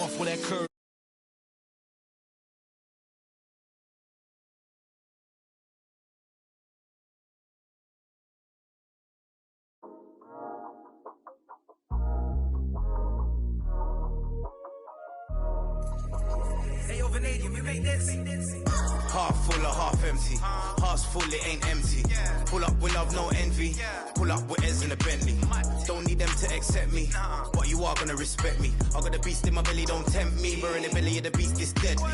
off with that curve. Half full or half empty. Heart's full, it ain't empty. Pull up with love, no envy. Pull up with Ez in a Bentley. Don't need them to accept me, but you are gonna respect me. I got a beast in my belly, don't tempt me. We're in the belly of the beast, it's deadly.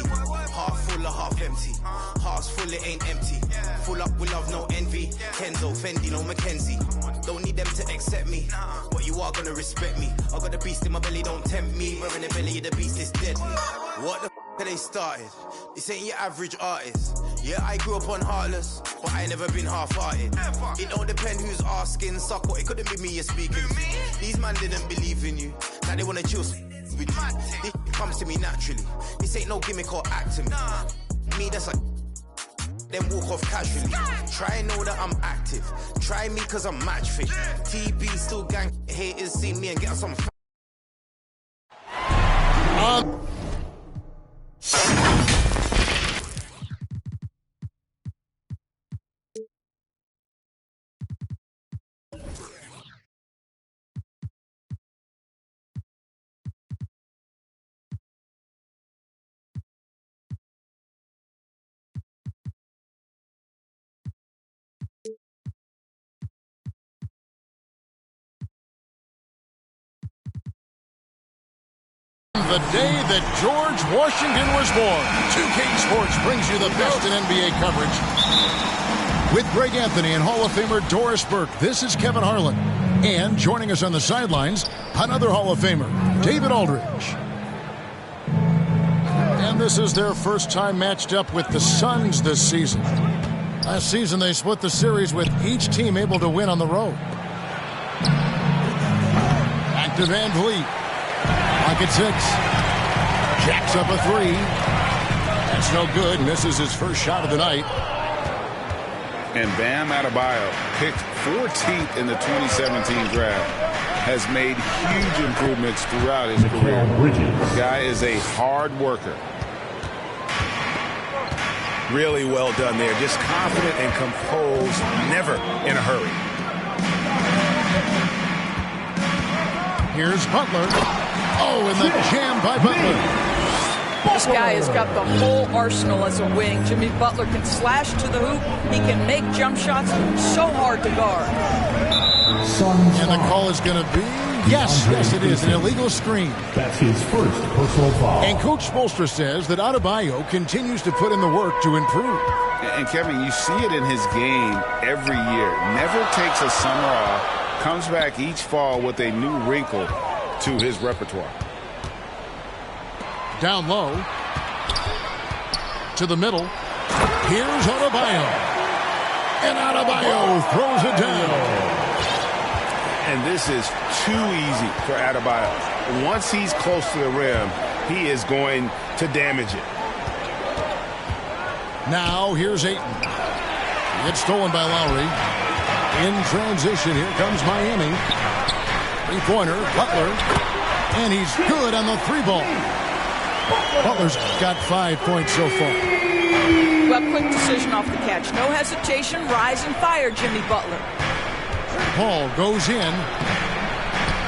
Half full or half empty. Heart's full, it ain't empty. Full up with love, no envy. Kenzo, Fendi, no Mackenzie. Don't need them to accept me, but you are gonna respect me. I got a beast in my belly, don't tempt me. We're in the belly of the beast, it's deadly. What the they started? This ain't your average artist. Yeah, I grew up on Heartless, but I never been half-hearted. It don't depend who's asking, suck what, it couldn't be me you're speaking to. These man didn't believe in you, now they wanna chill with you. This comes to me naturally. This ain't no gimmick or acting. Me, that's like then walk off casually. Try know that I'm active. Try me cause I'm match fit. TB still gang haters see me and get some The day that George Washington was born. 2K Sports brings you the best in NBA coverage. With Greg Anthony and Hall of Famer Doris Burke, this is Kevin Harlan. And joining us on the sidelines, another Hall of Famer, David Aldridge. And this is their first time matched up with the Suns this season. Last season, they split the series with each team able to win on the road. Back to Van Vliet. Lock at 6. Jacks up a 3. That's no good. Misses his first shot of the night. And Bam Adebayo, picked 14th in the 2017 draft, has made huge improvements throughout his career. The guy is a hard worker. Really well done there. Just confident and composed, never in a hurry. Here's Butler. Oh, and the jam by Butler. This guy has got the whole arsenal as a wing. Jimmy Butler can slash to the hoop. He can make jump shots so hard to guard. And the call is going to be, yes, it is, an illegal screen. That's his first personal foul. And Coach Spoelstra says that Adebayo continues to put in the work to improve. And Kevin, you see it in his game every year. Never takes a summer off. Comes back each fall with a new wrinkle to his repertoire. Down low. To the middle. Here's Adebayo. And Adebayo throws it down. And this is too easy for Adebayo. Once he's close to the rim, he is going to damage it. Now here's Ayton. It's stolen by Lowry. In transition, here comes Miami. Three-pointer, Butler. And he's good on the three ball. Butler's got 5 points so far. Well, quick decision off the catch. No hesitation. Rise and fire, Jimmy Butler. Paul goes in.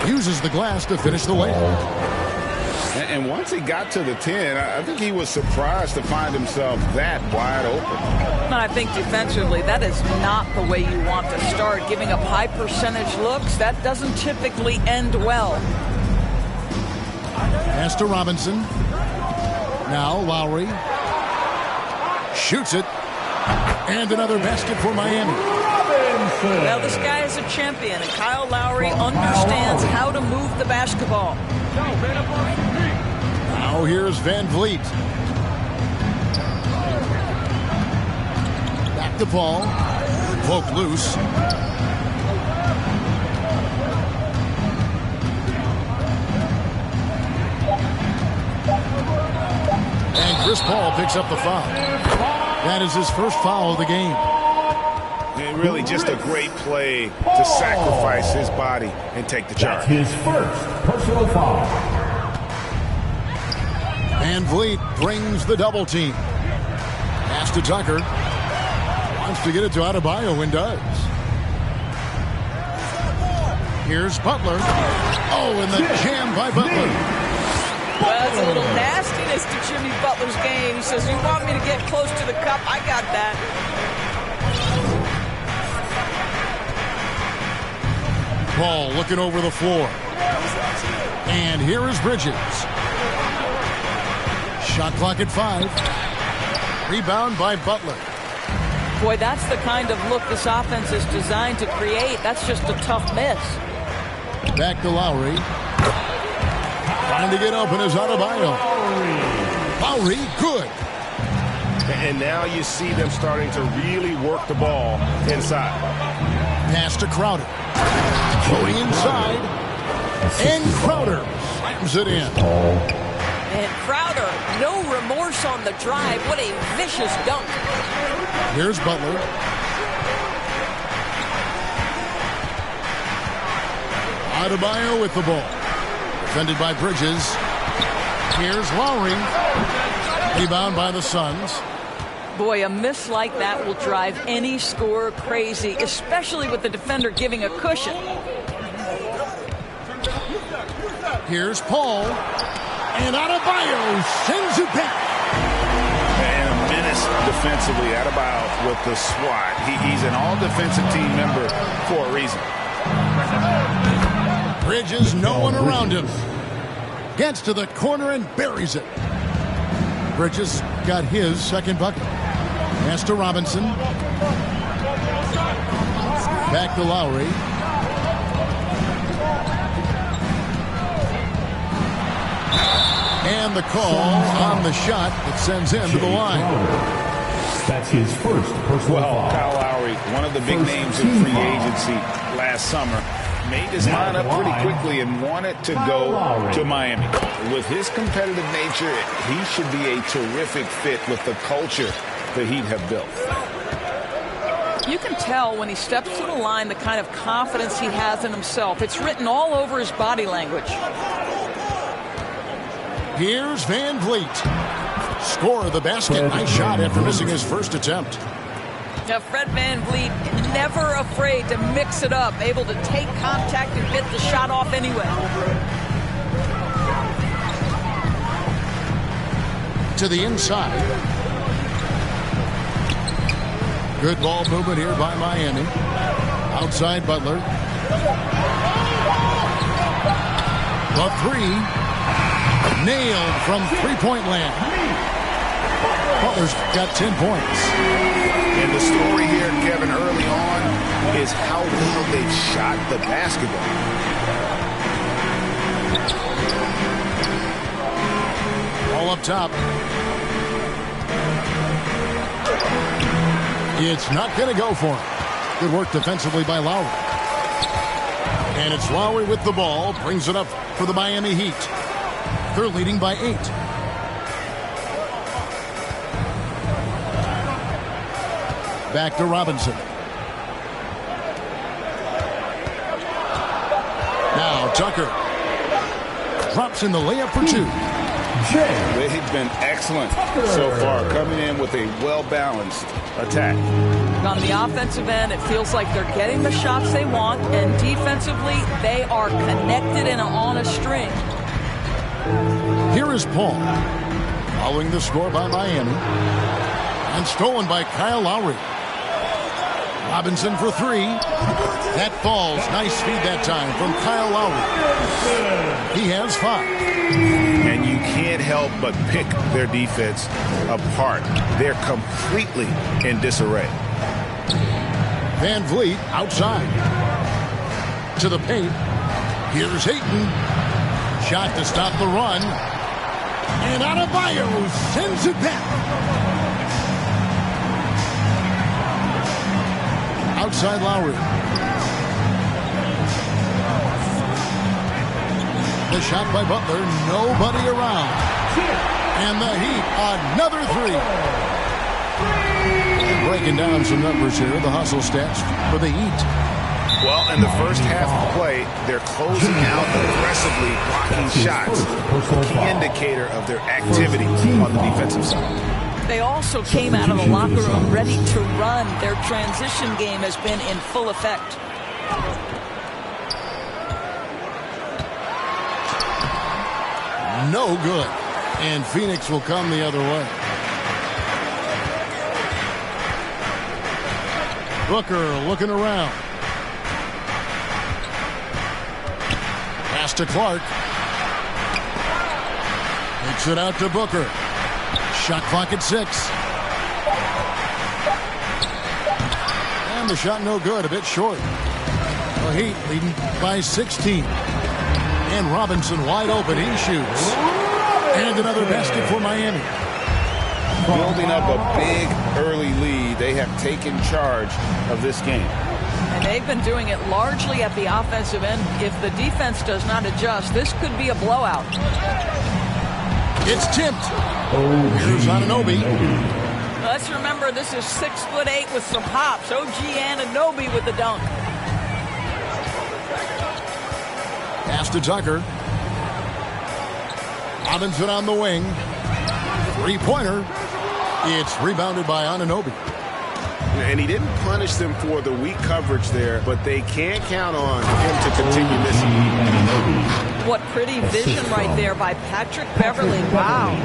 Uses the glass to finish the layup. And once he got to the 10, I think he was surprised to find himself that wide open. And I think defensively, that is not the way you want to start. Giving up high percentage looks, that doesn't typically end well. Pass to Robinson. Now Lowry. Shoots it. And another basket for Miami. Well, this guy is a champion, and Kyle Lowry understands how to move the basketball. Now here's Van Vliet. Back to Paul. Poked loose. And Chris Paul picks up the foul. That is his first foul of the game. And really just a great play to sacrifice his body and take the charge. That's his first personal foul. Van Vliet brings the double team. Pass to Tucker. Wants to get it to Adebayo and does. Here's Butler. Oh, and the jam by Butler. Well, that's a little nastiness to Jimmy Butler's game. He says, you want me to get close to the cup? I got that. Paul looking over the floor. And here is Bridges. Shot clock at 5. Rebound by Butler. Boy, that's the kind of look this offense is designed to create. That's just a tough miss. Back to Lowry. Trying to get open is Adebayo. Lowry, good. And now you see them starting to really work the ball inside. Pass to Crowder. Going inside. And Crowder slams it in. And Crowder, no remorse on the drive. What a vicious dunk. Here's Butler. Adebayo with the ball. Defended by Bridges. Here's Lowry. Rebound by the Suns. Boy, a miss like that will drive any scorer crazy, especially with the defender giving a cushion. Here's Paul. And Adebayo sends it back. And a menace defensively. Adebayo with the swat. He's an all-defensive team member for a reason. Bridges, no one around him. Gets to the corner and buries it. Bridges got his second bucket. Pass to Robinson. Back to Lowry. And the call on the shot that sends him to the line. That's his first personal foul. Kyle Lowry, one of the big names in free agency last summer, made his mind up pretty quickly and wanted to go to Miami. With his competitive nature, he should be a terrific fit with the culture the Heat have built. You can tell when he steps to the line the kind of confidence he has in himself. It's written all over his body language. Here's Van Vliet. Score the basket. Nice shot after missing his first attempt. Now, Fred Van Vliet, never afraid to mix it up, able to take contact and get the shot off anyway. To the inside. Good ball movement here by Miami. Outside Butler. The three. Nailed from three-point land. Butler's got 10 points. And the story here, Kevin, early on is how well they've shot the basketball. All up top. It's not going to go for him. Good work defensively by Lowry. And it's Lowry with the ball. Brings it up for the Miami Heat. They're leading by 8. Back to Robinson. Now Tucker. Drops in the layup for 2. They've been excellent so far, coming in with a well-balanced attack. On the offensive end, it feels like they're getting the shots they want, and defensively, they are connected and on a string. Here is Paul. Following the score by Miami. And stolen by Kyle Lowry. Robinson for 3. That falls. Nice speed that time from Kyle Lowry. He has 5. And you can't help but pick their defense apart. They're completely in disarray. Van Vliet outside. To the paint. Here's Ayton. Shot to stop the run. And Adebayo sends it back. Outside Lowry. The shot by Butler. Nobody around. And the Heat, another 3. Breaking down some numbers here. The hustle stats for the Heat. Well, in the first half of play, they're closing out aggressively, blocking shots. Key indicator of their activity on the defensive side. They also came out of the locker room ready to run. Their transition game has been in full effect. No good. And Phoenix will come the other way. Booker looking around. Pass to Clark. Takes it out to Booker. Shot clock at 6. And the shot no good, a bit short. The Heat leading by 16. And Robinson wide open. He shoots. And another basket for Miami. Building up a big early lead. They have taken charge of this game. And they've been doing it largely at the offensive end. If the defense does not adjust, this could be a blowout. It's tipped. Here's Anunoby. Let's remember this is 6'8" with some hops. OG Anunoby with the dunk. Pass to Tucker. Robinson on the wing. Three-pointer. It's rebounded by Anunoby. And he didn't punish them for the weak coverage there, but they can't count on him to continue missing. What pretty vision right there by Patrick Beverly. Wow.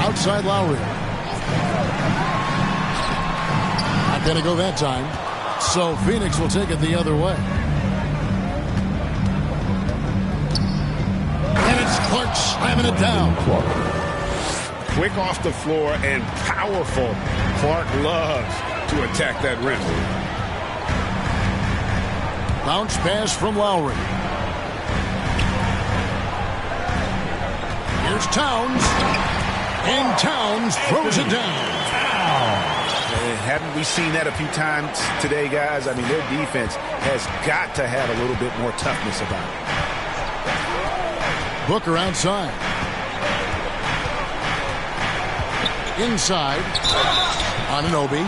Outside Lowry. Not going to go that time. So Phoenix will take it the other way. And it's Clark slamming it down. Quick off the floor and powerful. Clark loves to attack that rim. Bounce pass from Lowry. Here's Towns. And Towns throws it down. Haven't we seen that a few times today, guys? I mean, their defense has got to have a little bit more toughness about it. Booker outside. Inside. Anunoby.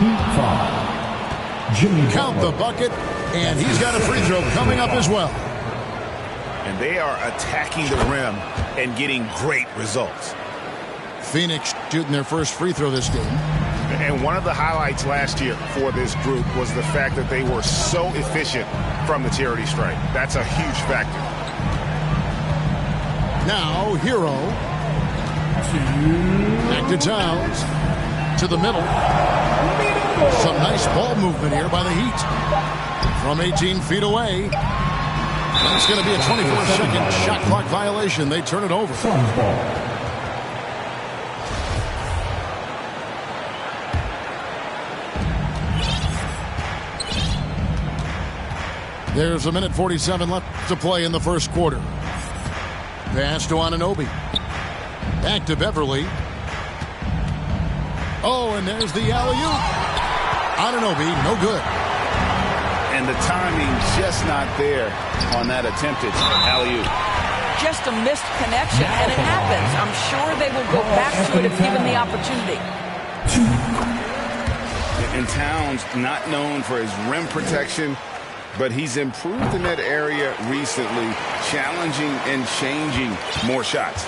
Count the bucket. And he's got a free throw coming up as well. And they are attacking the rim and getting great results. Phoenix shooting their first free throw this game. And one of the highlights last year for this group was the fact that they were so efficient from the charity stripe. That's a huge factor. Now, Hero. Back to Towns. To the middle. Some nice ball movement here by the Heat. From 18 feet away. And it's going to be a 24-second shot clock violation. They turn it over. There's a minute 47 left to play in the first quarter. Pass to Anunoby. Back to Beverly. Oh, and there's the alley-oop. Anunoby, no good. And the timing just not there on that attempted alley-oop. Just a missed connection, and it happens. I'm sure they will go back to it if given the opportunity. And Towns not known for his rim protection, but he's improved in that area recently, challenging and changing more shots.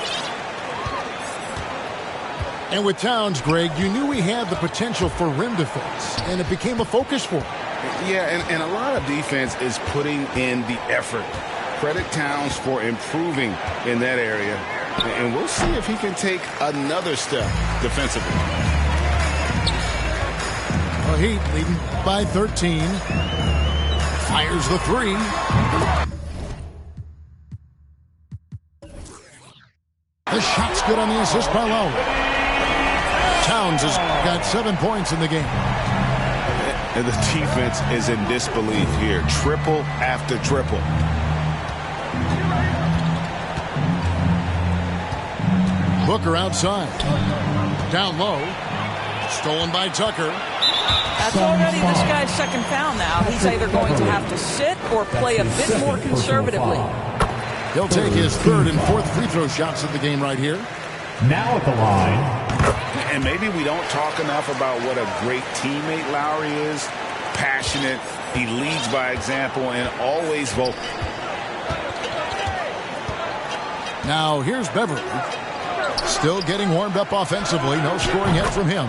And with Towns, Greg, you knew he had the potential for rim defense, and it became a focus for him. Yeah, and a lot of defense is putting in the effort. Credit Towns for improving in that area, and we'll see if he can take another step defensively. The Heat leading by 13. Fires the three. The shot's good on the assist by Lowry. Towns has got 7 points in the game. And the defense is in disbelief here. Triple after triple. Booker outside. Down low. Stolen by Tucker. That's already this guy's second foul now. He's either going to have to sit or play a bit more conservatively. He'll take his third and fourth free throw shots of the game right here. Now at the line. And maybe we don't talk enough about what a great teammate Lowry is. Passionate, he leads by example, and always vocal. Now here's Beverly. Still getting warmed up offensively. No scoring yet from him.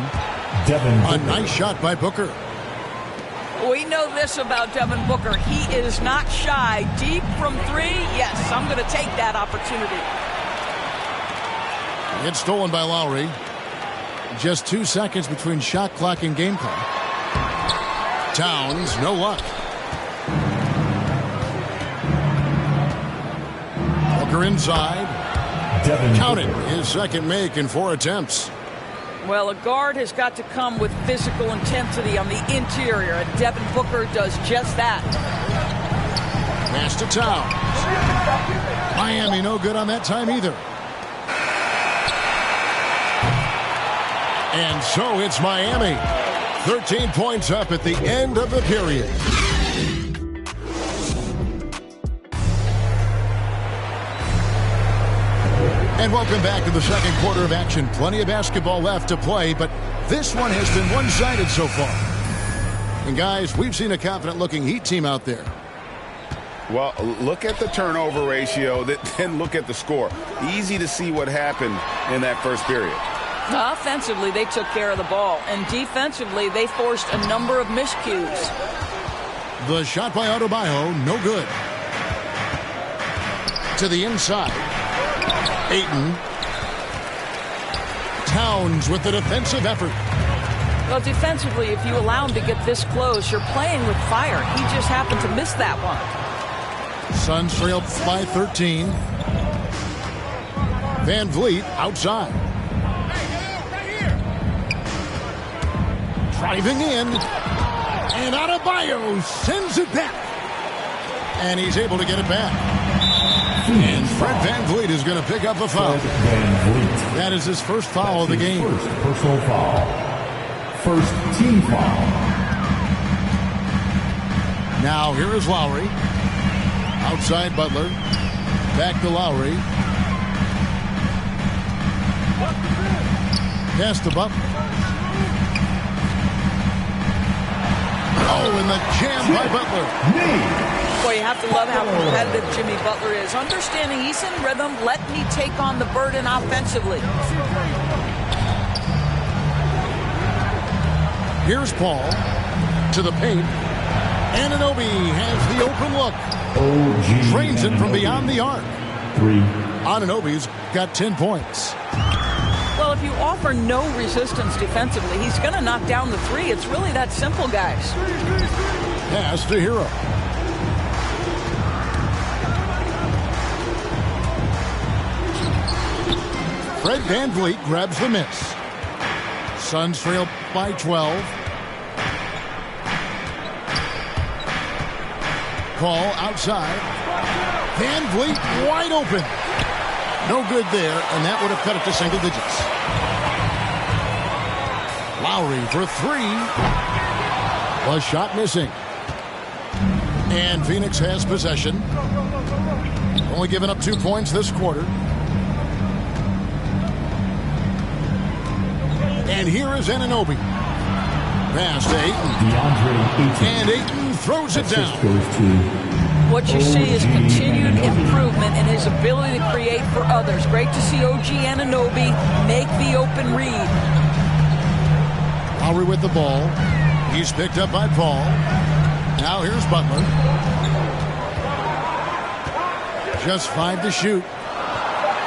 A nice shot by Booker. We know this about Devin Booker. He is not shy. Deep from three, yes, I'm going to take that opportunity. It's stolen by Lowry. Just 2 seconds between shot clock and game clock. Towns, no luck. Booker inside. Count it. His second make in 4 attempts. Well, a guard has got to come with physical intensity on the interior, and Devin Booker does just that. Pass to Towns. Miami no good on that time either. And so it's Miami. 13 points up at the end of the period. And welcome back to the second quarter of action. Plenty of basketball left to play, but this one has been one-sided so far. And guys, we've seen a confident-looking Heat team out there. Well, look at the turnover ratio, then look at the score. Easy to see what happened in that first period. Offensively, they took care of the ball, and defensively, they forced a number of miscues. The shot by Adebayo, no good. To the inside. Ayton. Towns with the defensive effort. Well, defensively, if you allow him to get this close, you're playing with fire. He just happened to miss that one. Suns trail by 13. Van Vliet outside. Driving in. And Adebayo sends it back. And he's able to get it back. And Fred Van Vliet is going to pick up a foul. That is his first foul of the game. First personal foul. First team foul. Now here is Lowry. Outside Butler. Back to Lowry. Pass to Butler. Oh, and the jam by Butler. Boy, you have to love how competitive Jimmy Butler is. Understanding he's in rhythm, let me take on the burden offensively. Here's Paul to the paint. Anunoby has the open look. Drains it from beyond the arc. Anunoby's got 10 points. Well, if you offer no resistance defensively, he's going to knock down the three. It's really that simple, guys. Pass to Hero. Fred Van Vliet grabs the miss. Suns trail by 12. Paul outside. Van Vliet wide open. No good there, and that would have cut it to single digits. Lowry for three. A shot missing. And Phoenix has possession. Only given up 2 points this quarter. And here is Anunoby. Pass to Ayton. And Ayton throws it down. What you see is continued improvement in his ability to create for others. Great to see OG Anunoby make the open read. Lowry with the ball. He's picked up by Paul. Now here's Butler. Just 5 to shoot.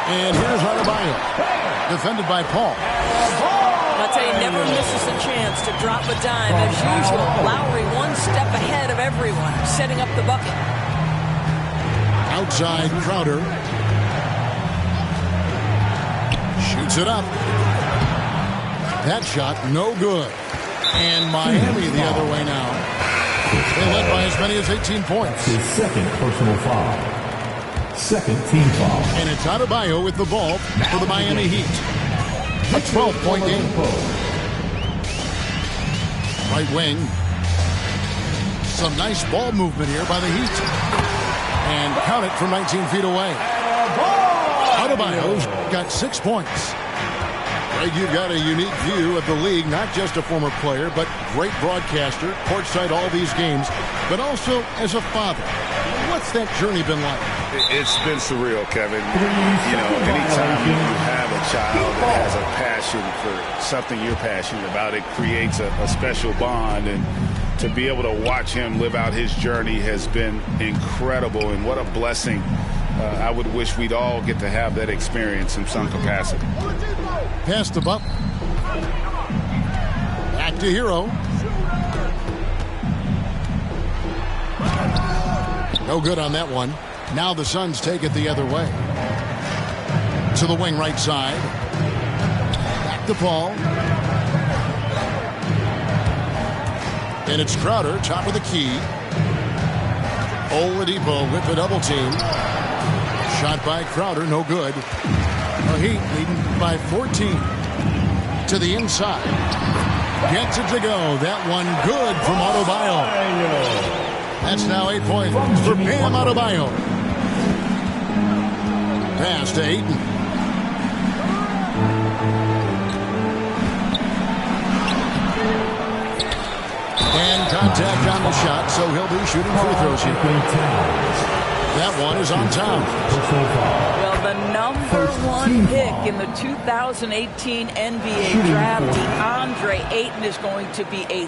And here's Adebayo. Defended by Paul. I'll tell you, never misses a chance to drop a dime. As usual, Lowry one step ahead of everyone, setting up the bucket. Outside Crowder. Shoots it up. That shot no good. And Miami the other way now. They led by as many as 18 points. His second personal foul. Second team foul. And it's Adebayo with the ball for the Miami Heat. A 12-point game. Right wing. Some nice ball movement here by the Heat. And count it from 19 feet away. Adebayo's got 6 points. Greg, you've got a unique view of the league, not just a former player, but great broadcaster, courtside all these games, but also as a father. What's that journey been like? It's been surreal, Kevin. You know, anytime you have a child that has a passion for something you're passionate about, it creates a special bond. And to be able to watch him live out his journey has been incredible. And what a blessing. I would wish we'd all get to have that experience in some capacity. Pass the Butler. Back to Hero. No good on that one. Now the Suns take it the other way. To the wing right side. Back to Paul. And it's Crowder, top of the key. Oladipo with the double team. Shot by Crowder, no good. The Heat leading by 14. To the inside. Gets it to go. That one good from Adebayo. That's now 8 points for Bam Adebayo. Pass to Ayton. And contact on the shot, so he'll be shooting free throws here. That one is on Towns. Well, the #1 pick in the 2018 NBA draft, DeAndre Ayton, is going to be a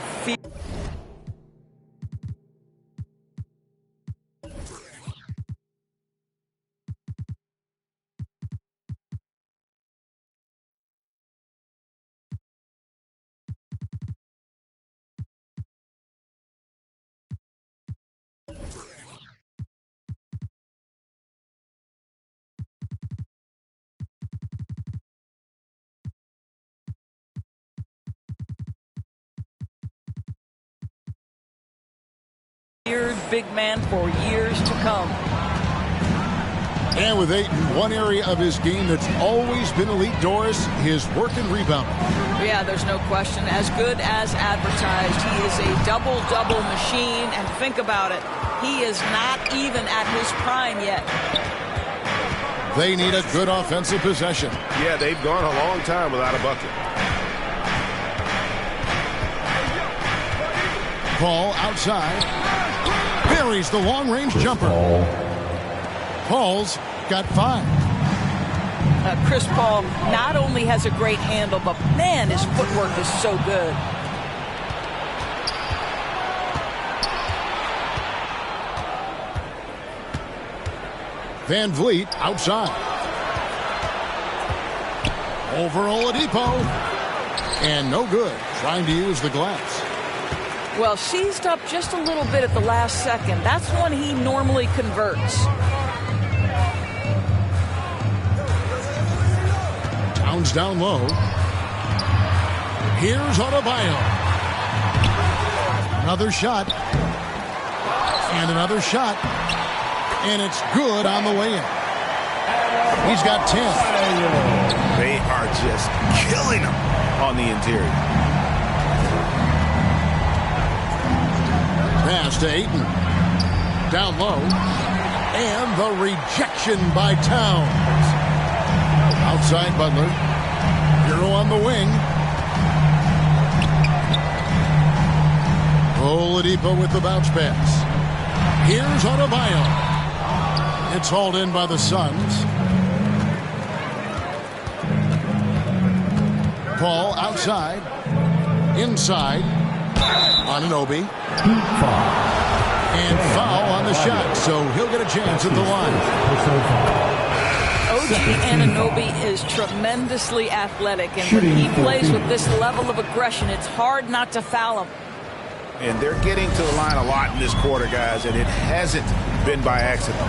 big man for years to come. And with Ayton, one area of his game that's always been elite, Doris, his work and rebound. Yeah, there's no question. As good as advertised. He is a double-double machine. And think about it. He is not even at his prime yet. They need a good offensive possession. Yeah, they've gone a long time without a bucket. Paul outside. Buries the long-range jumper. Paul's got 5. Chris Paul not only has a great handle, but man, his footwork is so good. Van Vliet outside. Over Oladipo. And no good. Trying to use the glass. Well, seized up just a little bit at the last second. That's when he normally converts. Towns down low. Here's Adebayo. Another shot. And another shot. And it's good on the way in. He's got 10. They are just killing him on the interior. Pass to Ayton. Down low. And the rejection by Towns. Outside Butler. Hero on the wing. Oladipo with the bounce pass. Here's Adebayo. It's hauled in by the Suns. Paul outside. Inside. Anunoby. And foul on the shot, so he'll get a chance at the line. OG Anunoby is tremendously athletic, and when he plays with this level of aggression, it's hard not to foul him. And they're getting to the line a lot in this quarter, guys, and it hasn't been by accident.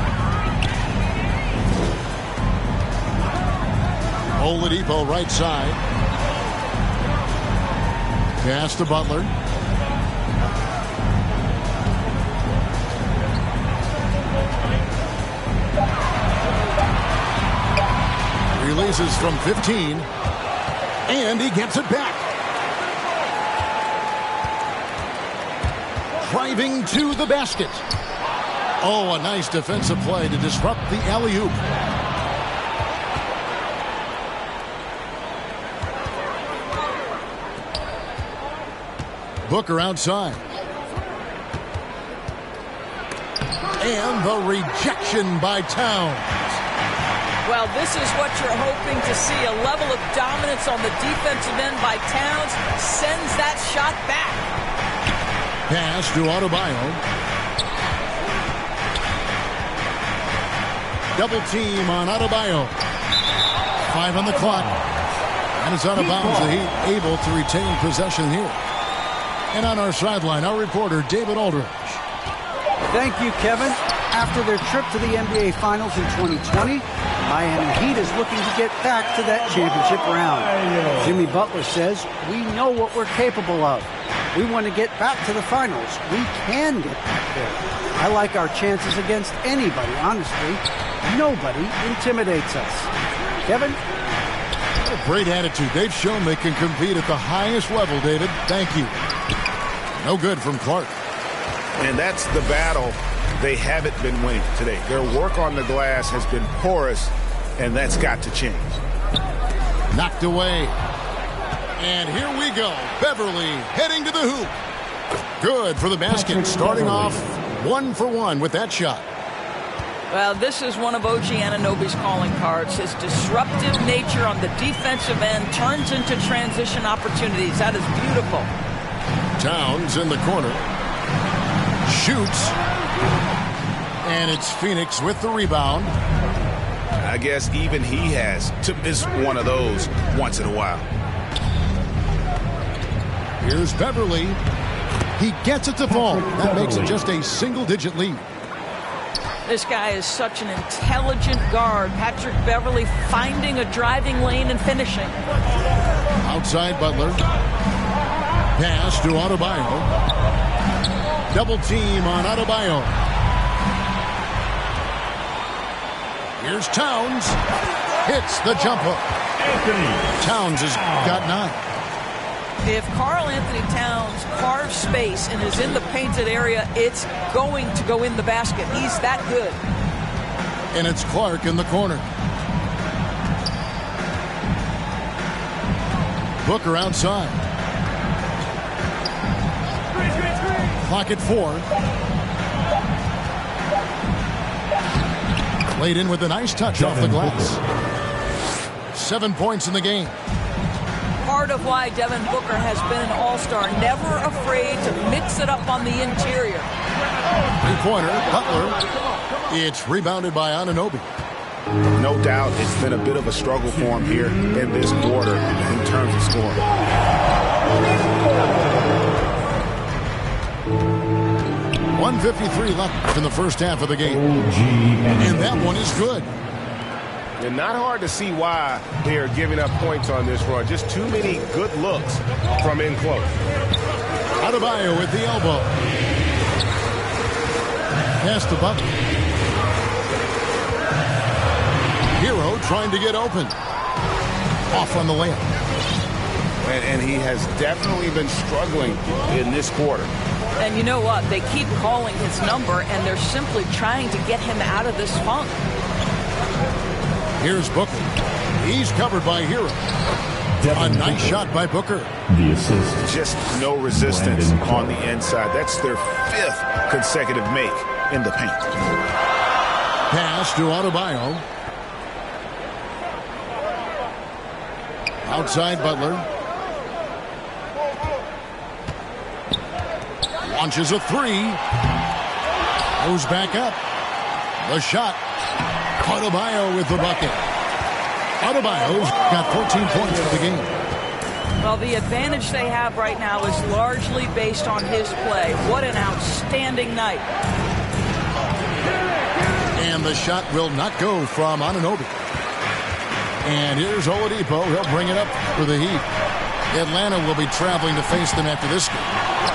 Oladipo right side. Pass to Butler. Releases from 15. And he gets it back. Driving to the basket. Oh, a nice defensive play to disrupt the alley-oop. Booker outside. And the rejection by Towns. Well, this is what you're hoping to see. A level of dominance on the defensive end by Towns sends that shot back. Pass to Adebayo. Double team on Adebayo. 5 on the clock. And it's out of bounds. The Heat able to retain possession here. And on our sideline, our reporter, David Aldridge. Thank you, Kevin. After their trip to the NBA Finals in 2020, Miami Heat is looking to get back to that championship round. Jimmy Butler says, we know what we're capable of. We want to get back to the finals. We can get back there. I like our chances against anybody, honestly. Nobody intimidates us. Kevin? What a great attitude. They've shown they can compete at the highest level, David. Thank you. No good from Clark. And that's the battle they haven't been winning today. Their work on the glass has been porous, and that's got to change. Knocked away. And here we go. Beverly heading to the hoop. Good for the basket. Starting off 1 for 1 with that shot. Well, this is one of OG Anunoby's calling cards. His disruptive nature on the defensive end turns into transition opportunities. That is beautiful. Towns in the corner. Shoots. And it's Phoenix with the rebound. I guess even he has to miss one of those once in a while. Here's Beverly. He gets it to fall. That makes it just a single-digit lead. This guy is such an intelligent guard. Patrick Beverly finding a driving lane and finishing. Outside Butler. Pass to Adebayo. Double team on Adebayo. Here's Towns. Hits the jump hook. Towns has got 9. If Karl Anthony Towns carves space and is in the painted area, it's going to go in the basket. He's that good. And it's Clark in the corner. Booker outside. Clock at 4. Laid in with a nice touch off the glass. 7 points in the game. Part of why Devin Booker has been an all-star, never afraid to mix it up on the interior. Three-pointer, Butler. It's rebounded by Anunoby. No doubt it's been a bit of a struggle for him here in this quarter in terms of scoring. 1:53 left in the first half of the game. And that one is good. And not hard to see why they are giving up points on this run. Just too many good looks from in close. Adebayo with the elbow. Pass to Butler. Hero trying to get open. Off on the layup. And he has definitely been struggling in this quarter. And you know what? They keep calling his number, and they're simply trying to get him out of this funk. Here's Booker. He's covered by Hero. A nice shot by Booker. The assist. Just no resistance on the inside. That's their 5th consecutive make in the paint. Pass to Adebayo. Outside Butler. Launches a 3. Goes back up. The shot. Adebayo with the bucket. Adebayo's got 14 points for the game. Well, the advantage they have right now is largely based on his play. What an outstanding night. And the shot will not go from Anunoby. And here's Oladipo. He'll bring it up for the Heat. Atlanta will be traveling to face them after this game.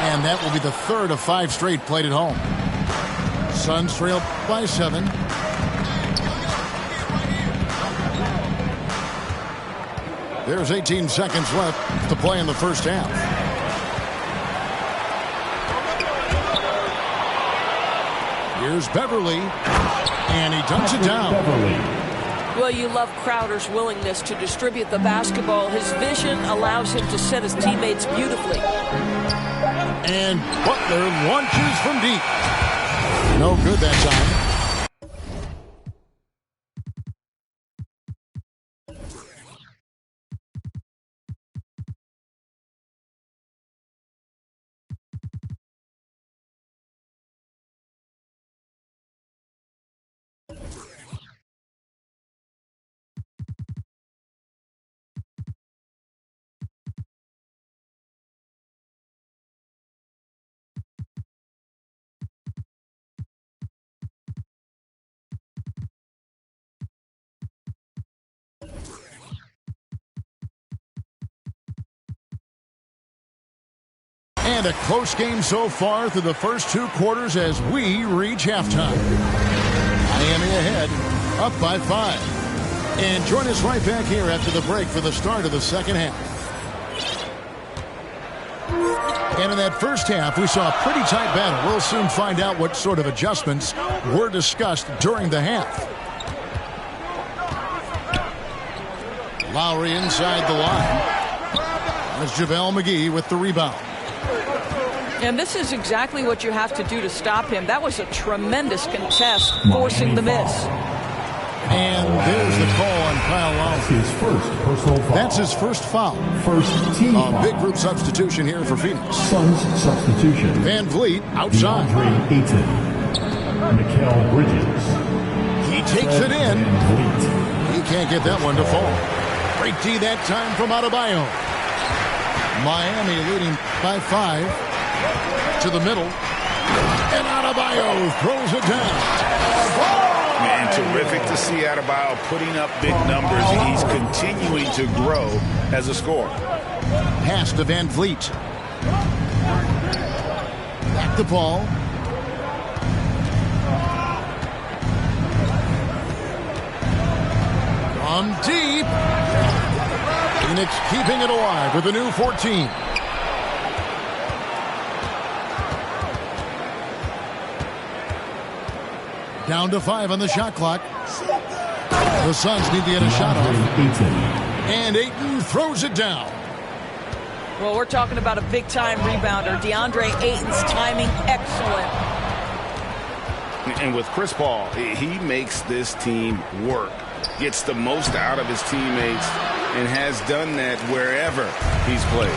And that will be the 3rd of 5 straight played at home. Suns trail by 7. There's 18 seconds left to play in the first half. Here's Beverly, and he dunks it down. Well, you love Crowder's willingness to distribute the basketball. His vision allows him to set his teammates beautifully. And Butler launches from deep. No good that time. And a close game so far through the first 2 quarters as we reach halftime. Miami ahead, up by 5. And join us right back here after the break for the start of the second half. And in that first half, we saw a pretty tight battle. We'll soon find out what sort of adjustments were discussed during the half. Lowry inside the line. There's JaVale McGee with the rebound. And this is exactly what you have to do to stop him. That was a tremendous contest, forcing the miss. And there's the call on Kyle Lowry. His first personal foul. That's his first foul. First team foul. Big group substitution here for Phoenix. Suns substitution. Van Vliet outside. DeAndre Ayton. Mikal Bridges. He takes it in. He can't get that one to fall. Great D that time from Adebayo. Miami leading by 5. To the middle. And Adebayo throws it down. Man, terrific to see Adebayo putting up big numbers. He's continuing to grow as a scorer. Pass to Van Vliet. Back the ball. From deep. Phoenix keeping it alive with a new 14. Down to 5 on the shot clock. The Suns need to get a shot off. And Ayton throws it down. Well, we're talking about a big-time rebounder. DeAndre Ayton's timing excellent. And with Chris Paul, he makes this team work. Gets the most out of his teammates and has done that wherever he's played.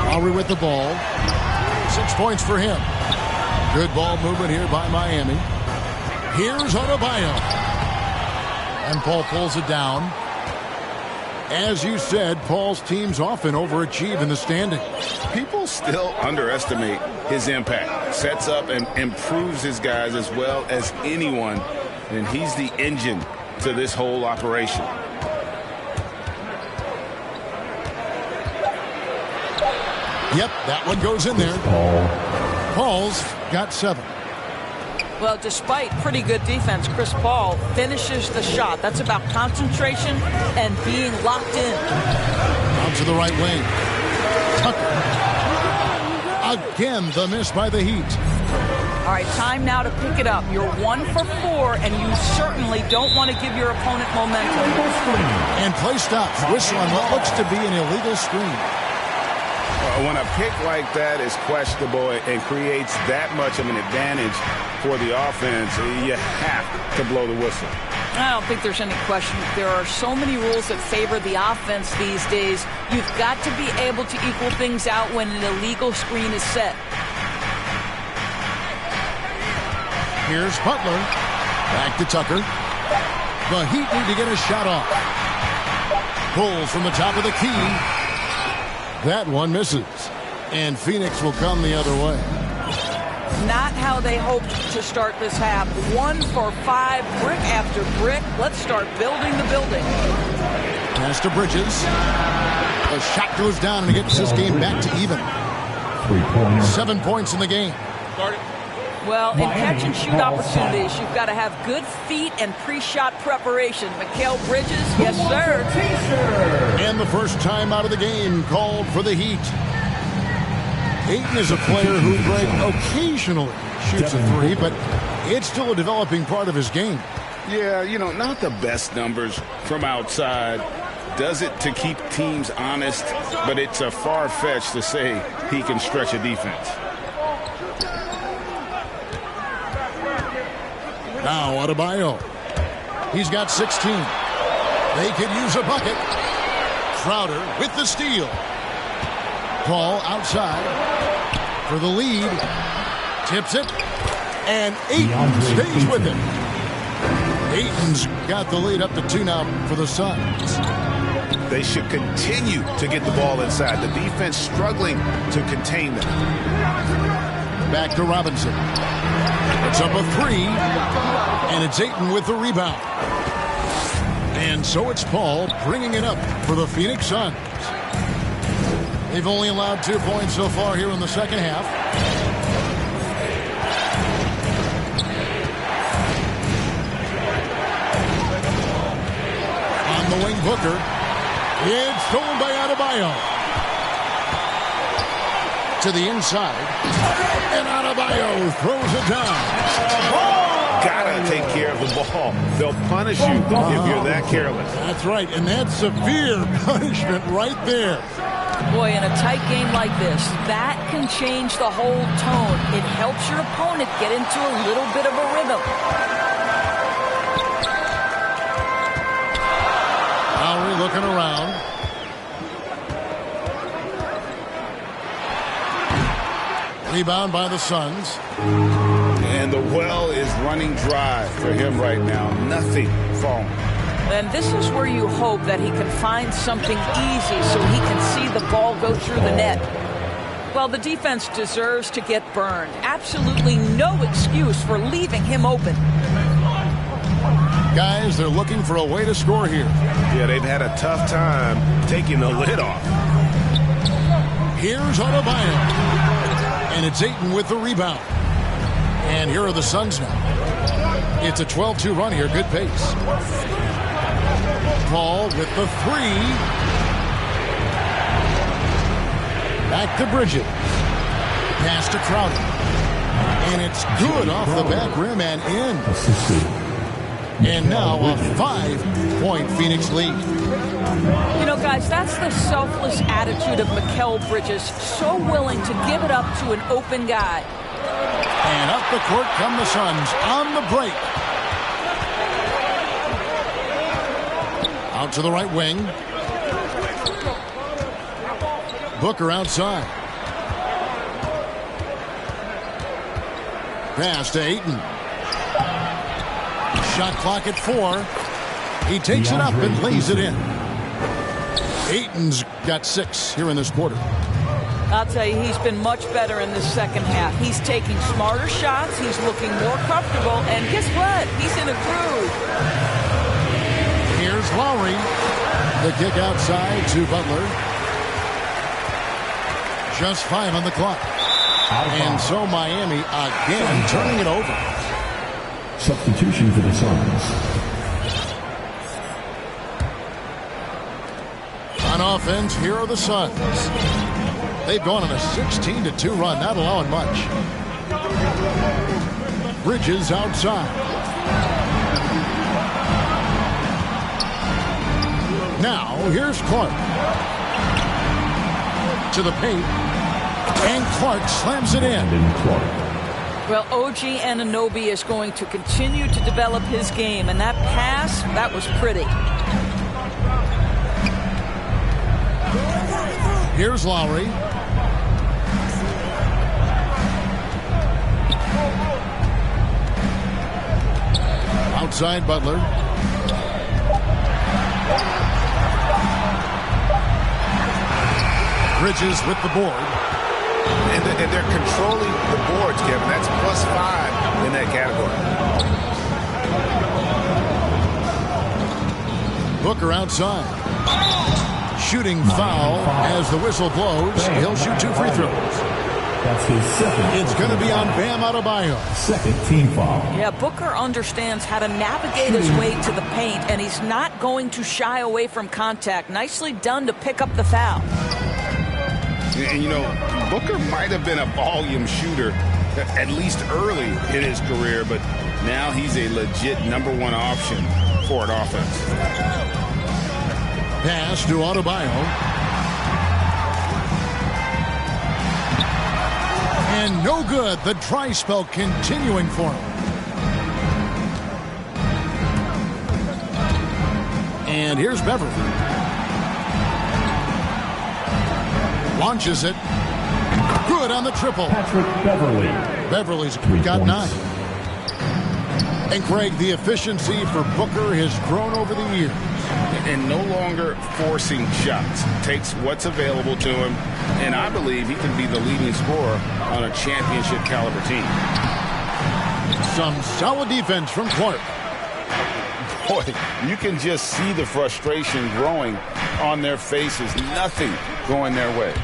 Lowry with the ball. 6 points for him. Good ball movement here by Miami. Here's Adebayo. And Paul pulls it down. As you said, Paul's teams often overachieve in the standings. People still underestimate his impact. Sets up and improves his guys as well as anyone. And he's the engine to this whole operation. Yep, that one goes in there. Paul's got 7. Well, despite pretty good defense, Chris Paul finishes the shot. That's about concentration and being locked in. Down to the right wing. Tucker. Again, the miss by the Heat. All right, time now to pick it up. You're 1 for 4, and you certainly don't want to give your opponent momentum. And play stops. Whistle on what looks to be an illegal screen. When a pick like that is questionable and creates that much of an advantage for the offense, you have to blow the whistle. I don't think there's any question. There are so many rules that favor the offense these days. You've got to be able to equal things out when an illegal screen is set. Here's Butler. Back to Tucker. The Heat need to get a shot off. Pulls from the top of the key. That one misses. And Phoenix will come the other way. Not how they hoped to start this half. 1 for 5, brick after brick. Let's start building the building. Pass to Bridges. The shot goes down and it gets this game back to even. 7 points in the game. Well, in catch-and-shoot opportunities, you've got to have good feet and pre-shot preparation. Mikal Bridges, yes, sir. And the first time out of the game called for the Heat. Ayton is a player who, Greg, occasionally shoots a 3, but it's still a developing part of his game. Yeah, you know, not the best numbers from outside, does it to keep teams honest, but it's a far-fetched to say he can stretch a defense. Now Adebayo. He's got 16. They could use a bucket. Crowder with the steal. Paul outside for the lead. Tips it. And Ayton stays with it. Ayton's got the lead up to 2 now for the Suns. They should continue to get the ball inside. The defense struggling to contain them. Back to Robinson. It's up a 3. And it's Ayton with the rebound. And so it's Paul bringing it up for the Phoenix Suns. They've only allowed 2 points so far here in the second half. On the wing, Booker. It's stolen by Adebayo. To the inside. And Adebayo throws it down. Gotta take care of the ball. They'll punish you if you're that careless. That's right, and that's severe punishment right there. Boy, in a tight game like this, that can change the whole tone. It helps your opponent get into a little bit of a rhythm. Lowry looking around. Rebound by the Suns. And the well is running dry for him right now. Nothing falling. And this is where you hope that he can find something easy so he can see the ball go through the net. Well, the defense deserves to get burned. Absolutely no excuse for leaving him open. Guys, they're looking for a way to score here. Yeah, they've had a tough time taking the lid off. Here's Adebayo. And it's Ayton with the rebound. And here are the Suns now. It's a 12-2 run here. Good pace. Paul with the 3. Back to Bridges. Pass to Crowder. And it's good off the back rim and in. And now a 5-point Phoenix lead. You know, guys, that's the selfless attitude of Mikal Bridges. So willing to give it up to an open guy. And up the court come the Suns on the break. Out to the right wing. Booker outside. Pass to Ayton. Shot clock at 4. He takes it up and lays it in. Ayton's got 6 here in this quarter. I'll tell you, he's been much better in the second half. He's taking smarter shots. He's looking more comfortable. And guess what? He's in a groove. Here's Lowry. The kick outside to Butler. Just 5 on the clock. And so Miami again turning it over. Substitution for the Suns. On offense, here are the Suns. They've gone on a 16-2 run, not allowing much. Bridges outside. Now, here's Clark. To the paint. And Clark slams it in. Well, OG Anunoby is going to continue to develop his game. And that pass, that was pretty. Here's Lowry. Outside Butler. Bridges with the board. And they're controlling the boards, Kevin. That's +5 in that category. Booker outside. Shooting foul as the whistle blows. He'll shoot 2 free throws. That's his second. It's going to be on Bam Adebayo. Second team foul. Yeah, Booker understands how to navigate his way to the paint, and he's not going to shy away from contact. Nicely done to pick up the foul. And, you know, Booker might have been a volume shooter, at least early in his career, but now he's a legit #1 option for an offense. Pass to Adebayo. And no good. The dry spell continuing for him. And here's Beverly. Launches it. Good on the triple. Patrick Beverly. Beverly's got 9. And Greg, the efficiency for Booker has grown over the years. And no longer forcing shots. Takes what's available to him. And I believe he can be the leading scorer on a championship caliber team. Some solid defense from Clark. Boy, you can just see the frustration growing on their faces. Nothing going their way.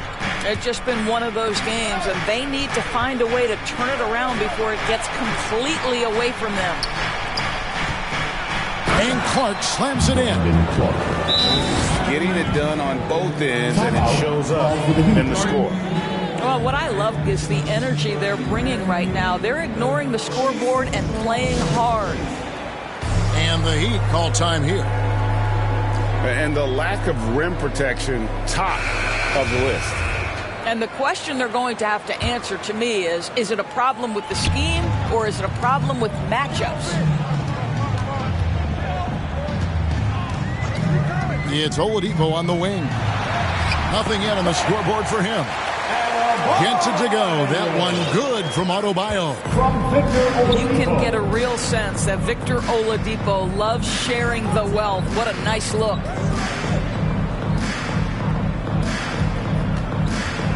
It's just been one of those games, and they need to find a way to turn it around before it gets completely away from them. And Clark slams it in. Getting it done on both ends, and it shows up in the score. Well, what I love is the energy they're bringing right now. They're ignoring the scoreboard and playing hard. And the Heat call time here. And the lack of rim protection, top of the list. And the question they're going to have to answer to me is it a problem with the scheme or is it a problem with matchups? It's Oladipo on the wing. Nothing yet on the scoreboard for him. Gets it to go. That one good from Adebayo. You can get a real sense that Victor Oladipo loves sharing the wealth. What a nice look.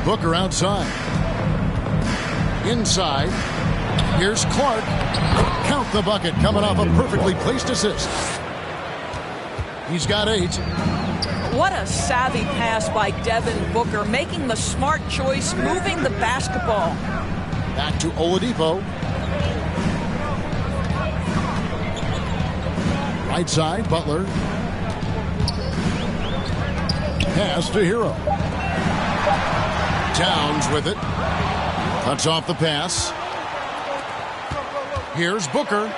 Booker outside. Inside. Here's Clark. Count the bucket coming off a perfectly placed assist. He's got 8. What a savvy pass by Devin Booker, making the smart choice, moving the basketball. Back to Oladipo. Right side, Butler. Pass to Hero. Towns with it. Cuts off the pass. Here's Booker.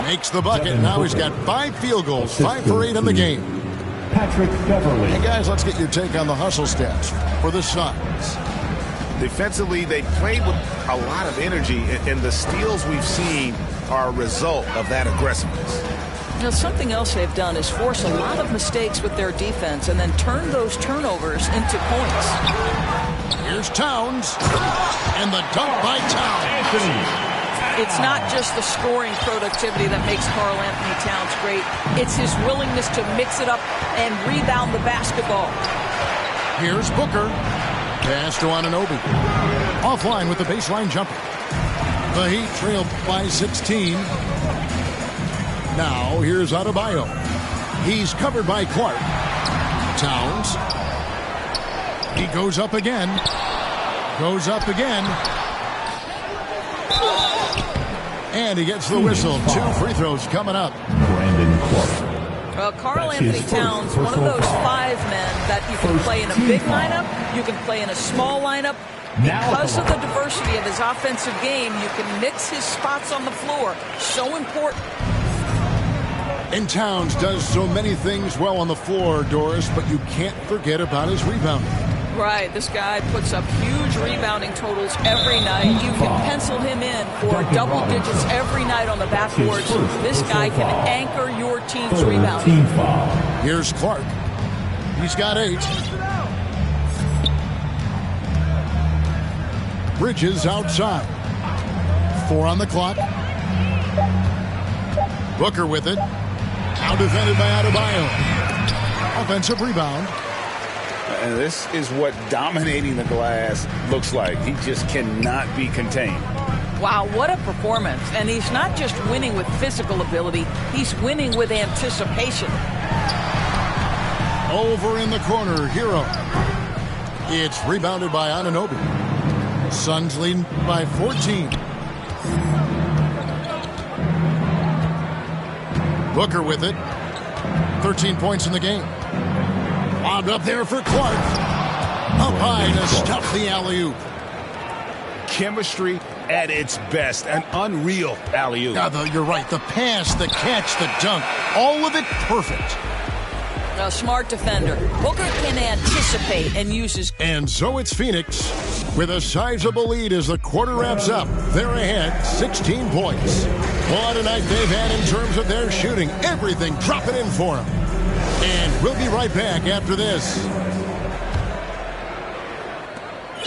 Makes the bucket. Now he's got 5 field goals, 5 for 8 in the game. Patrick Beverly. Hey guys, let's get your take on the hustle stats for the Suns. Defensively, they played with a lot of energy, and the steals we've seen are a result of that aggressiveness. Now, something else they've done is force a lot of mistakes with their defense and then turn those turnovers into points. Here's Towns, and the dunk by Towns. It's not just the scoring productivity that makes Karl Anthony Towns great. It's his willingness to mix it up and rebound the basketball. Here's Booker. Pass to Anunoby. Offline with the baseline jumper. The Heat trail by 16. Now here's Adebayo. He's covered by Clark. Towns. He goes up again. Goes up again. And he gets the whistle. 2 free throws coming up. Brandon Clark. Well, Karl Anthony Towns, one of those 5 men that you can play in a big lineup, you can play in a small lineup. Because of the diversity of his offensive game, you can mix his spots on the floor. So important. And Towns does so many things well on the floor, Doris, but you can't forget about his rebounding. Right, this guy puts up huge rebounding totals every night. You can pencil him in for double digits every night on the backboards. This guy can anchor your team's rebounding. Here's Clark. He's got 8. Bridges outside. 4 on the clock. Booker with it. Now defended by Adebayo. Offensive rebound. And this is what dominating the glass looks like. He just cannot be contained. Wow, what a performance. And he's not just winning with physical ability, he's winning with anticipation. Over in the corner, Hero. It's rebounded by Anunoby. Suns leading by 14. Booker with it. 13 points in the game. Lobbed up there for Clark. Up high to stuff the alley-oop. Chemistry at its best. An unreal alley-oop. You're right. The pass, the catch, the dunk. All of it perfect. A smart defender. Booker can anticipate and uses. And so it's Phoenix with a sizable lead as the quarter wraps up. They're ahead 16 points. What a night they've had in terms of their shooting. Everything dropping in for them. And we'll be right back after this.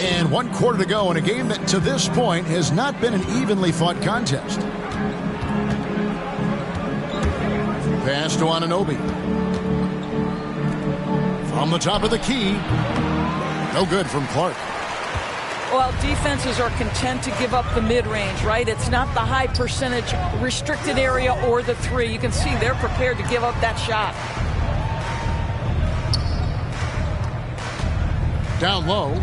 And 1 quarter to go in a game that to this point has not been an evenly fought contest. Pass to Anunoby. From the top of the key. No good from Clark. Well, defenses are content to give up the mid-range, right? It's not the high percentage restricted area or the three. You can see they're prepared to give up that shot. Down low.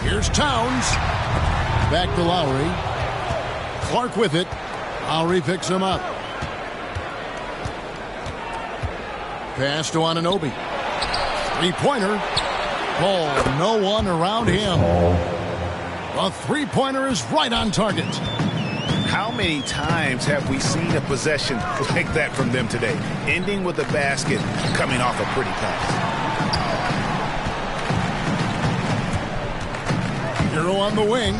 Here's Towns. Back to Lowry. Clark with it. Lowry picks him up. Pass to Anunoby. Three-pointer. Oh, no one around him. A three-pointer is right on target. How many times have we seen a possession like that from them today? Ending with a basket, coming off a pretty pass. Hero on the wing.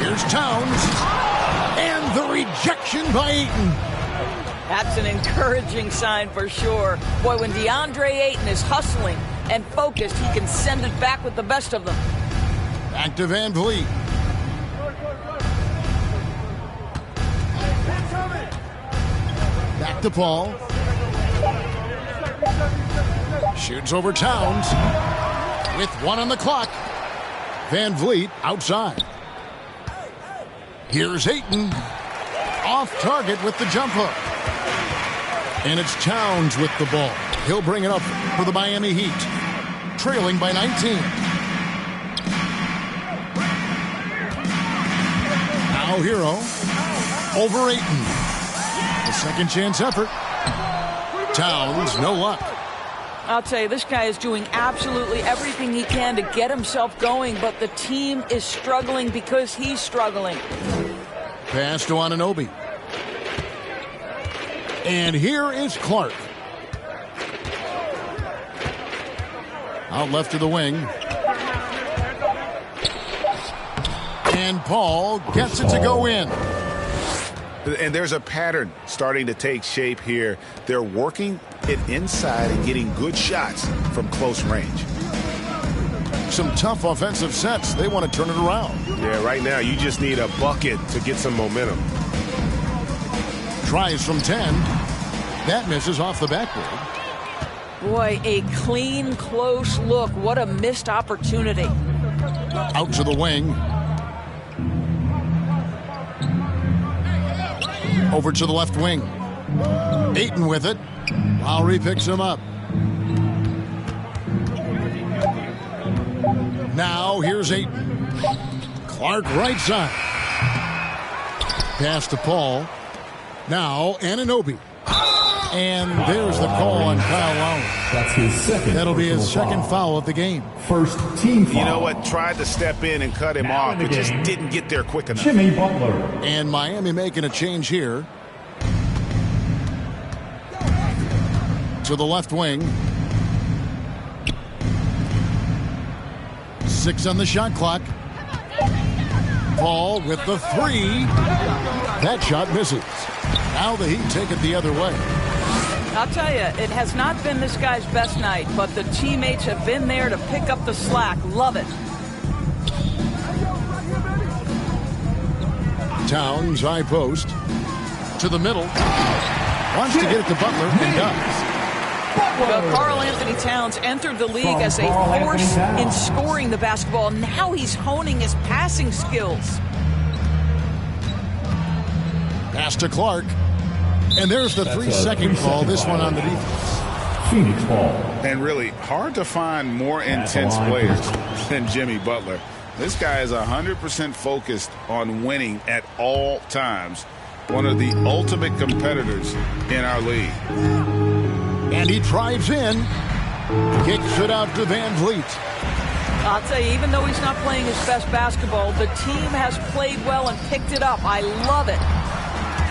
Here's Towns. And the rejection by Ayton. That's an encouraging sign for sure. Boy, when DeAndre Ayton is hustling and focused, he can send it back with the best of them. Back to Van Vliet. Back to Paul. Shoots over Towns. With 1 on the clock. Van Vliet outside. Here's Ayton. Off target with the jump hook. And it's Towns with the ball. He'll bring it up for the Miami Heat. Trailing by 19. Now Hero. Over Ayton. A second chance effort. Towns, no luck. I'll tell you, this guy is doing absolutely everything he can to get himself going, but the team is struggling because he's struggling. Pass to Anunoby. And here is Clark. Out left to the wing. And Paul gets it to go in. And there's a pattern starting to take shape here. They're working it inside and getting good shots from close range. Some tough offensive sets. They want to turn it around. Yeah, right now you just need a bucket to get some momentum. Tries from 10. That misses off the backboard. Boy, a clean, close look. What a missed opportunity. Out to the wing. Over to the left wing. Ayton with it. Lowry picks him up. Now here's Ayton. Clark right side. Pass to Paul. Now Anunoby. And there's the call on Kyle Lowry. That's his second. That'll be his second foul of the game. First team foul. You know what? Tried to step in and cut him off, but just didn't get there quick enough. Jimmy Butler. And Miami making a change here. To the left wing. 6 on the shot clock. Paul with the 3. That shot misses. Now the Heat take it the other way. I'll tell you, it has not been this guy's best night, but the teammates have been there to pick up the slack. Love it. Towns, high post. To the middle. Wants to get it to Butler and does. Well, Karl Anthony Towns entered the league as a force in scoring the basketball. Now he's honing his passing skills. Pass to Clark. And there's the 3-second call, this one on the defense. Phoenix ball. And really hard to find more intense players than Jimmy Butler. This guy is 100% focused on winning at all times. One of the ultimate competitors in our league. And he drives in. Kicks it out to Van Vliet. I'll tell you, even though he's not playing his best basketball, the team has played well and picked it up. I love it.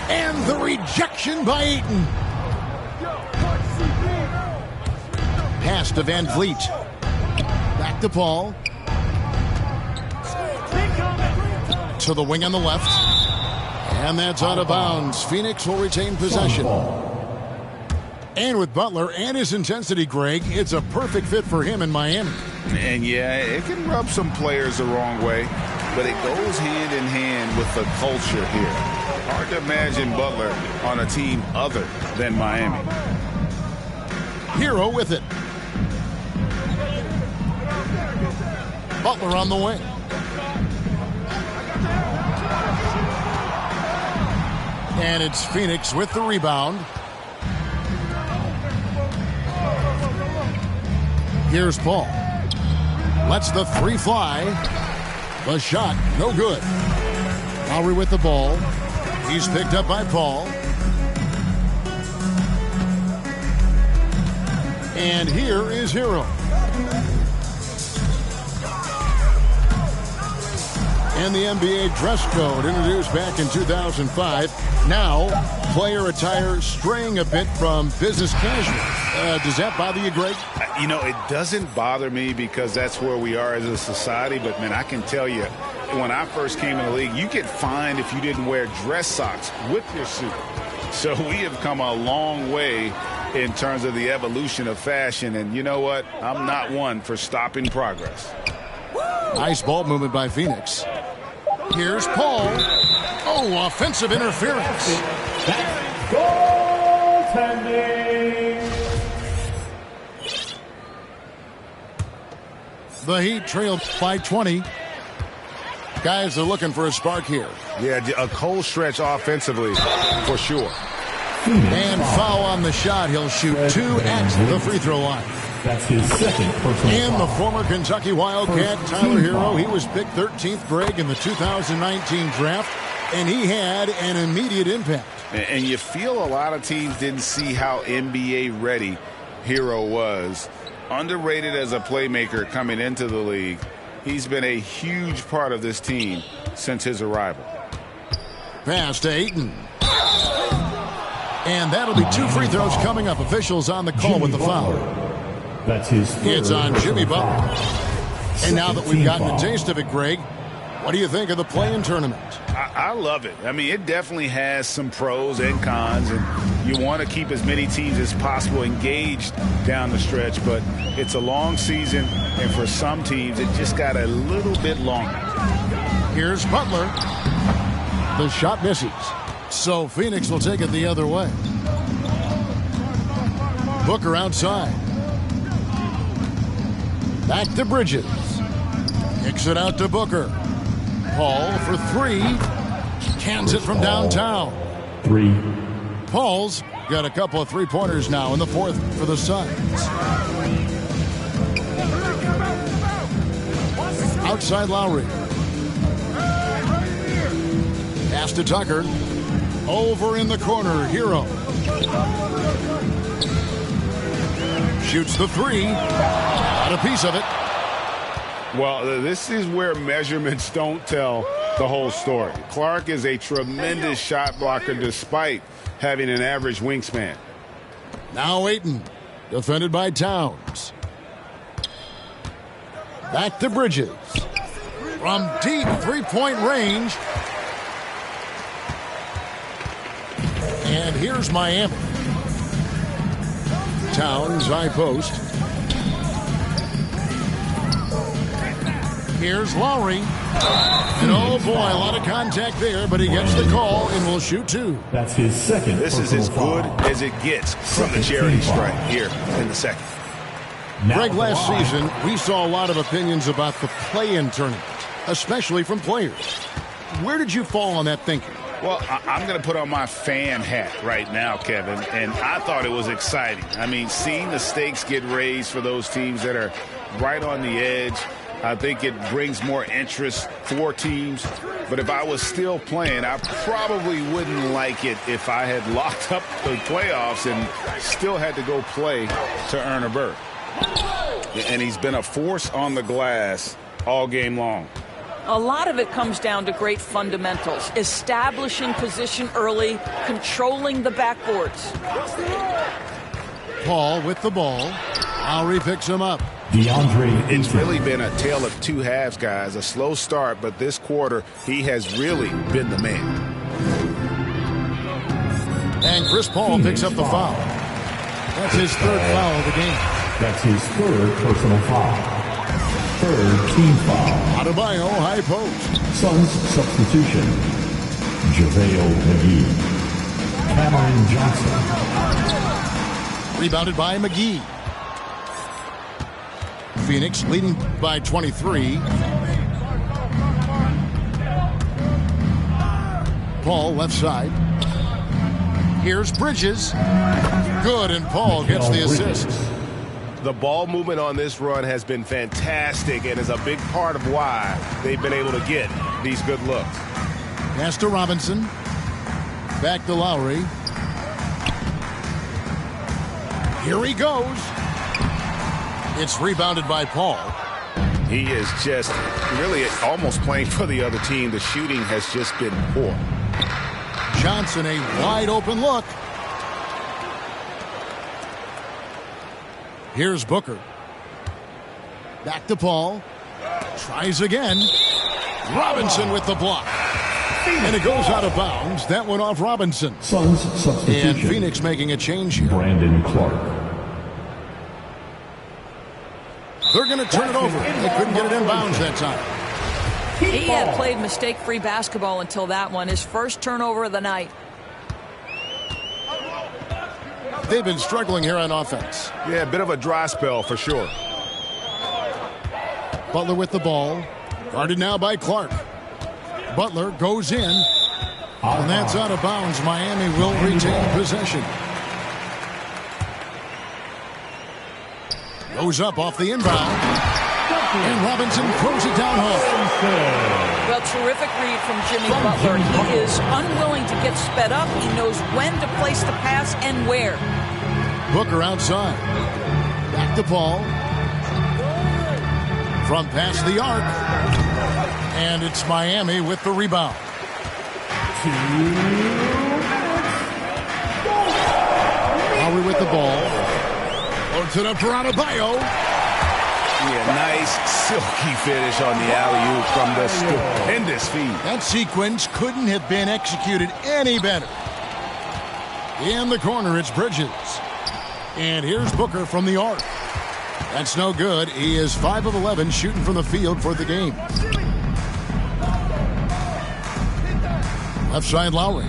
And the rejection by Ayton. Pass to Van Vliet. Back to Paul. To the wing on the left. And that's out of bounds. Phoenix will retain possession. And with Butler and his intensity, Greg, it's a perfect fit for him in Miami. And yeah, it can rub some players the wrong way, but it goes hand in hand with the culture here. Hard to imagine Butler on a team other than Miami. Hero with it. Butler on the wing. And it's Phoenix with the rebound. Here's Paul. Lets the three fly. The shot, no good. Lowry with the ball. He's picked up by Paul. And here is Hero. And the NBA dress code introduced back in 2005. Now, player attire straying a bit from business casual. Does that bother you, Greg? You know, it doesn't bother me because that's where we are as a society. But, man, I can tell you, when I first came in the league, you get fined if you didn't wear dress socks with your suit. So we have come a long way in terms of the evolution of fashion. And you know what? I'm not one for stopping progress. Nice ball movement by Phoenix. Here's Paul. Oh, offensive interference. That's goaltending. The Heat trailed by 20. Guys are looking for a spark here. Yeah, a cold stretch offensively for sure. And foul on the shot. He'll shoot 2 at the free throw line. That's his second personal And the foul. former Kentucky Wildcat, Tyler Hero, he was picked 13th, Greg, in the 2019 draft, and he had an immediate impact. And you feel a lot of teams didn't see how NBA ready Hero was. Underrated as a playmaker coming into the league. He's been a huge part of this team since his arrival. Pass to Ayton. And that'll be 2 free throws coming up. Officials on the call with the foul. That's his third It's on Jimmy personal Butler. foul. And now that we've gotten a Foul. taste of it, Greg, what do you think of the play-in tournament? I love it. I mean, it definitely has some pros and cons, and you want to keep as many teams as possible engaged down the stretch, but it's a long season, and for some teams, it just got a little bit longer. Here's Butler. The shot misses. So Phoenix will take it the other way. Booker outside. Back to Bridges. Kicks it out to Booker. Paul for 3. Cans it from downtown. 3. Paul's got a couple of three-pointers now in the fourth for the Suns. Outside Lowry. Pass to Tucker. Over in the corner, Hero. Shoots the 3. Got a piece of it. Well, this is where measurements don't tell the whole story. Clark is a tremendous shot blocker despite having an average wingspan. Now Ayton, defended by Towns. Back to Bridges. From deep three-point range. And here's Miami. Towns, high post. Here's Lowry. And oh boy, a lot of contact there, but he gets the call and will shoot 2. That's his second This is personal as good foul. as it gets from the charity stripe here in the second. Now Greg, last live. season, we saw a lot of opinions about the play-in tournament, especially from players. Where did you fall on that thinking? Well, I'm going to put on my fan hat right now, Kevin, and I thought it was exciting. I mean, seeing the stakes get raised for those teams that are right on the edge, I think it brings more interest for teams. But if I was still playing, I probably wouldn't like it if I had locked up the playoffs and still had to go play to earn a berth. And he's been a force on the glass all game long. A lot of it comes down to great fundamentals, establishing position early, controlling the backboards. Paul with the ball. Lowry picks him up. It's really been a tale of two halves, guys. A slow start, but this quarter, he has really been the man. And Chris Paul picks up the foul. That's his third foul of the game. That's his third personal foul. Third team foul. Adebayo, high post. Suns substitution. JaVale McGee. Cameron Johnson. Rebounded by McGee. Phoenix leading by 23. Paul left side. Here's Bridges. Good, and Paul gets the assist. The ball movement on this run has been fantastic and is a big part of why they've been able to get these good looks. Pass to Robinson. Back to Lowry. Here he goes. It's rebounded by Paul. He is just really almost playing for the other team. The shooting has just been poor. Johnson, a wide open look. Here's Booker. Back to Paul. Tries again. Robinson with the block. And it goes out of bounds. That went off Robinson. Suns substitution. And Phoenix making a change here. Brandon Clark. They're going to turn it over. They couldn't get it in bounds that time. He had played mistake-free basketball until that one. His first turnover of the night. They've been struggling here on offense. Yeah, a bit of a dry spell for sure. Butler with the ball. Guarded now by Clark. Butler goes in. And that's out of bounds. Miami will retain possession. Goes up off the inbound. And Robinson throws it down home. Well, terrific read from Jimmy Butler. He is unwilling to get sped up. He knows when to place the pass and where. Booker outside. Back to Paul. From past the arc. And it's Miami with the rebound. Lowry with the ball. To the Adebayo. Yeah, nice silky finish on the alley-oop from the stupendous feed. That sequence couldn't have been executed any better. In the corner, it's Bridges. And here's Booker from the arc. That's no good. He is 5 of 11 shooting from the field for the game. Left side, Lowry.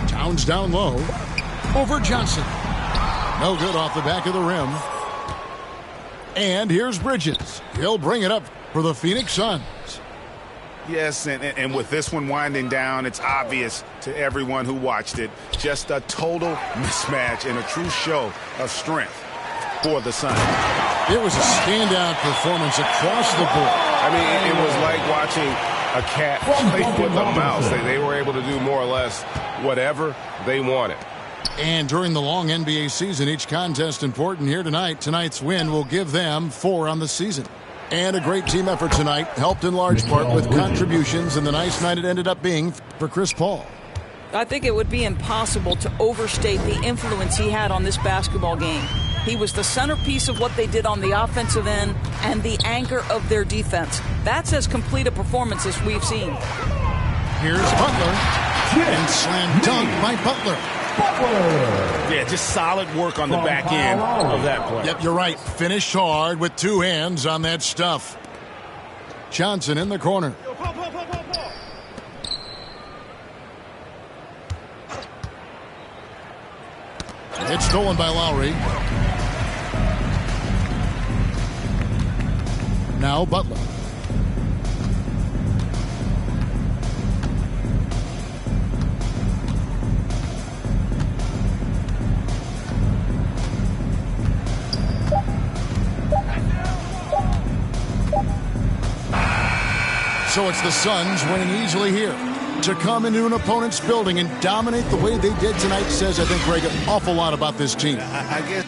Towns down low. Over Johnson. No good off the back of the rim. And here's Bridges. He'll bring it up for the Phoenix Suns. Yes, and with this one winding down, it's obvious to everyone who watched it. Just a total mismatch and a true show of strength for the Suns. It was a standout performance across the board. I mean, it was like watching a cat play with a mouse. They were able to do more or less whatever they wanted. And during the long NBA season, each contest important here tonight. Tonight's win will give them 4 on the season. And a great team effort tonight, helped in large part with contributions, and the nice night it ended up being for Chris Paul. I think it would be impossible to overstate the influence he had on this basketball game. He was the centerpiece of what they did on the offensive end and the anchor of their defense. That's as complete a performance as we've seen. Here's Butler. And slam dunk by Butler. Yeah, just solid work on the back end of that play. Yep, you're right. Finished hard with 2 hands on that stuff. Johnson in the corner. It's stolen by Lowry. Now Butler. So it's the Suns winning easily here. To come into an opponent's building and dominate the way they did tonight says, I think, Greg, an awful lot about this team. I guess